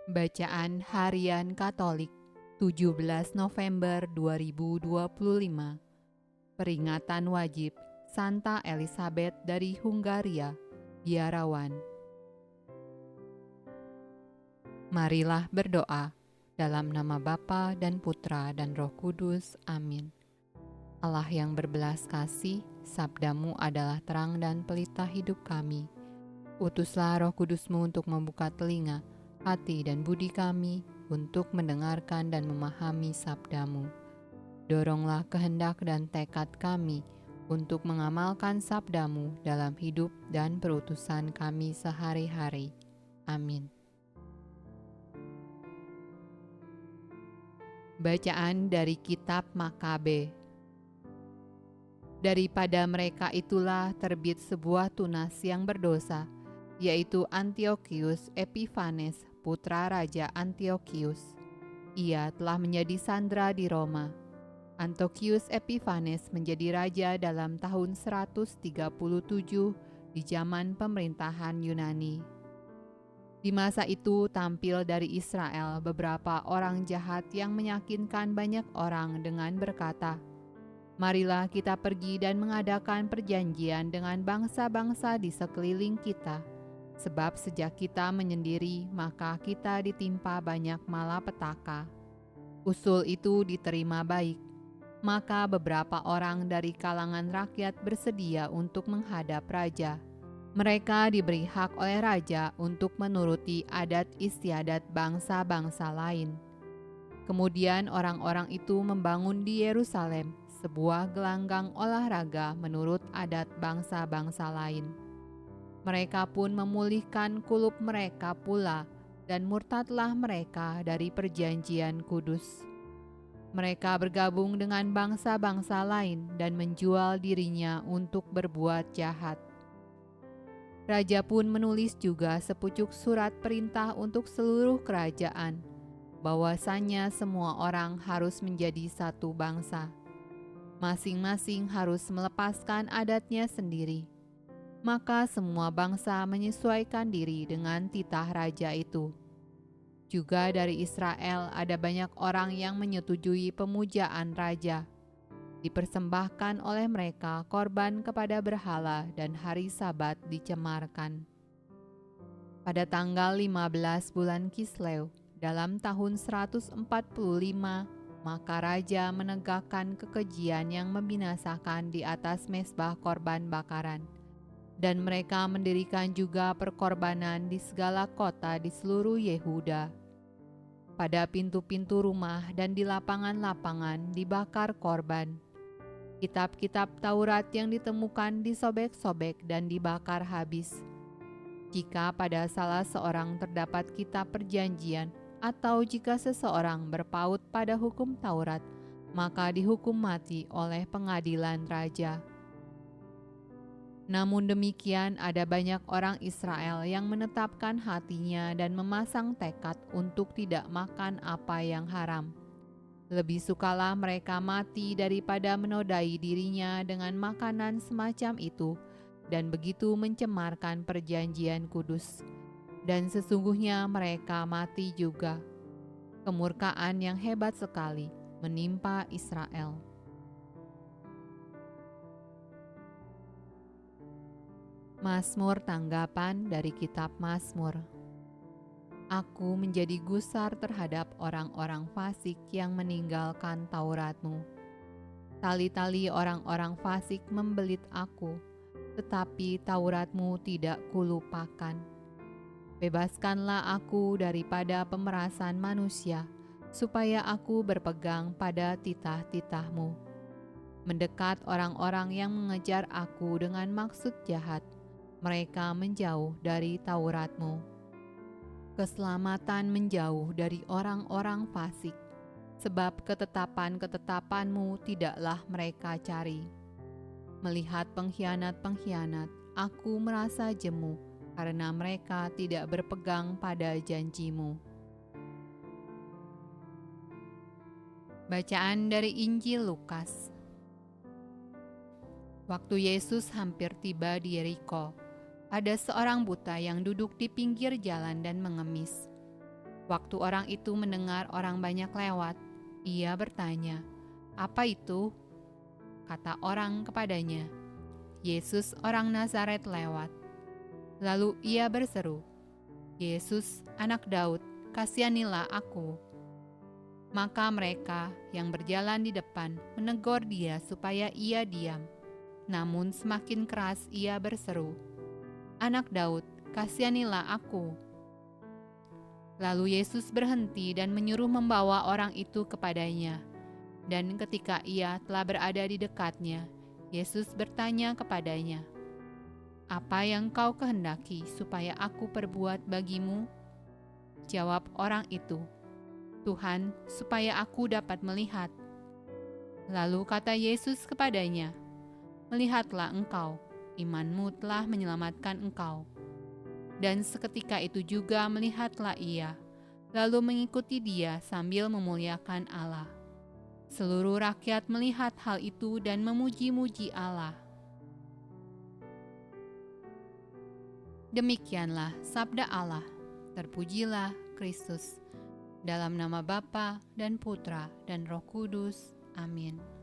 Bacaan Harian Katolik 17 November 2025. Peringatan wajib Santa Elizabeth dari Hungaria, biarawan. Marilah berdoa dalam nama Bapa dan Putra dan Roh Kudus. Amin. Allah yang berbelas kasih, sabdamu adalah terang dan pelita hidup kami. Utuslah Roh Kudusmu untuk membuka telinga, hati dan budi kami untuk mendengarkan dan memahami sabdamu. Doronglah kehendak dan tekad kami untuk mengamalkan sabdamu dalam hidup dan perutusan kami sehari-hari. Amin. Bacaan dari Kitab Makabe. Daripada mereka itulah terbit sebuah tunas yang berdosa, yaitu Antiochus Epiphanes, putra Raja Antiochus. Ia telah menjadi sandera di Roma. Antiochus Epiphanes menjadi raja dalam tahun 137 di zaman pemerintahan Yunani. Di masa itu tampil dari Israel beberapa orang jahat yang meyakinkan banyak orang dengan berkata, "Marilah kita pergi dan mengadakan perjanjian dengan bangsa-bangsa di sekeliling kita. Sebab sejak kita menyendiri, maka kita ditimpa banyak malapetaka." Usul itu diterima baik. Maka beberapa orang dari kalangan rakyat bersedia untuk menghadap raja. Mereka diberi hak oleh raja untuk menuruti adat istiadat bangsa-bangsa lain. Kemudian orang-orang itu membangun di Yerusalem sebuah gelanggang olahraga menurut adat bangsa-bangsa lain. Mereka pun memulihkan kulub mereka pula, dan murtadlah mereka dari perjanjian kudus. Mereka bergabung dengan bangsa-bangsa lain dan menjual dirinya untuk berbuat jahat. Raja pun menulis juga sepucuk surat perintah untuk seluruh kerajaan, bahwasanya semua orang harus menjadi satu bangsa. Masing-masing harus melepaskan adatnya sendiri. Maka semua bangsa menyesuaikan diri dengan titah raja itu. Juga dari Israel ada banyak orang yang menyetujui pemujaan raja. Dipersembahkan oleh mereka korban kepada berhala dan hari Sabat dicemarkan. Pada tanggal 15 bulan Kislew, dalam tahun 145, maka raja menegakkan kekejian yang membinasakan di atas mezbah korban bakaran. Dan mereka mendirikan juga perkorbanan di segala kota di seluruh Yehuda. Pada pintu-pintu rumah dan di lapangan-lapangan dibakar korban. Kitab-kitab Taurat yang ditemukan disobek-sobek dan dibakar habis. Jika pada salah seorang terdapat kitab perjanjian, atau jika seseorang berpaut pada hukum Taurat, maka dihukum mati oleh pengadilan raja. Namun demikian, ada banyak orang Israel yang menetapkan hatinya dan memasang tekad untuk tidak makan apa yang haram. Lebih sukalah mereka mati daripada menodai dirinya dengan makanan semacam itu, dan begitu mencemarkan perjanjian kudus. Dan sesungguhnya mereka mati juga. Kemurkaan yang hebat sekali menimpa Israel. Mazmur tanggapan dari kitab Mazmur. Aku menjadi gusar terhadap orang-orang fasik yang meninggalkan Taurat-Mu. Tali-tali orang-orang fasik membelit aku, tetapi Taurat-Mu tidak kulupakan. Bebaskanlah aku daripada pemerasan manusia, supaya aku berpegang pada titah-titah-Mu. Mendekat orang-orang yang mengejar aku dengan maksud jahat, mereka menjauh dari Taurat-Mu. Keselamatan menjauh dari orang-orang fasik, sebab ketetapan-ketetapan-Mu tidaklah mereka cari. Melihat pengkhianat-pengkhianat, aku merasa jemu, karena mereka tidak berpegang pada janji-Mu. Bacaan dari Injil Lukas. Waktu Yesus hampir tiba di Yeriko, ada seorang buta yang duduk di pinggir jalan dan mengemis. Waktu orang itu mendengar orang banyak lewat, ia bertanya, "Apa itu?" Kata orang kepadanya, "Yesus orang Nazaret lewat." Lalu ia berseru, "Yesus, anak Daud, kasihanilah aku." Maka mereka yang berjalan di depan menegur dia supaya ia diam. Namun semakin keras ia berseru, "Anak Daud, kasihanilah aku." Lalu Yesus berhenti dan menyuruh membawa orang itu kepadanya. Dan ketika ia telah berada di dekatnya, Yesus bertanya kepadanya, "Apa yang kau kehendaki supaya aku perbuat bagimu?" Jawab orang itu, "Tuhan, supaya aku dapat melihat." Lalu kata Yesus kepadanya, "Melihatlah engkau, imanmu telah menyelamatkan engkau." Dan seketika itu juga melihatlah ia, lalu mengikuti dia sambil memuliakan Allah. Seluruh rakyat melihat hal itu dan memuji-muji Allah. Demikianlah sabda Allah. Terpujilah Kristus. Dalam nama Bapa dan Putra dan Roh Kudus. Amin.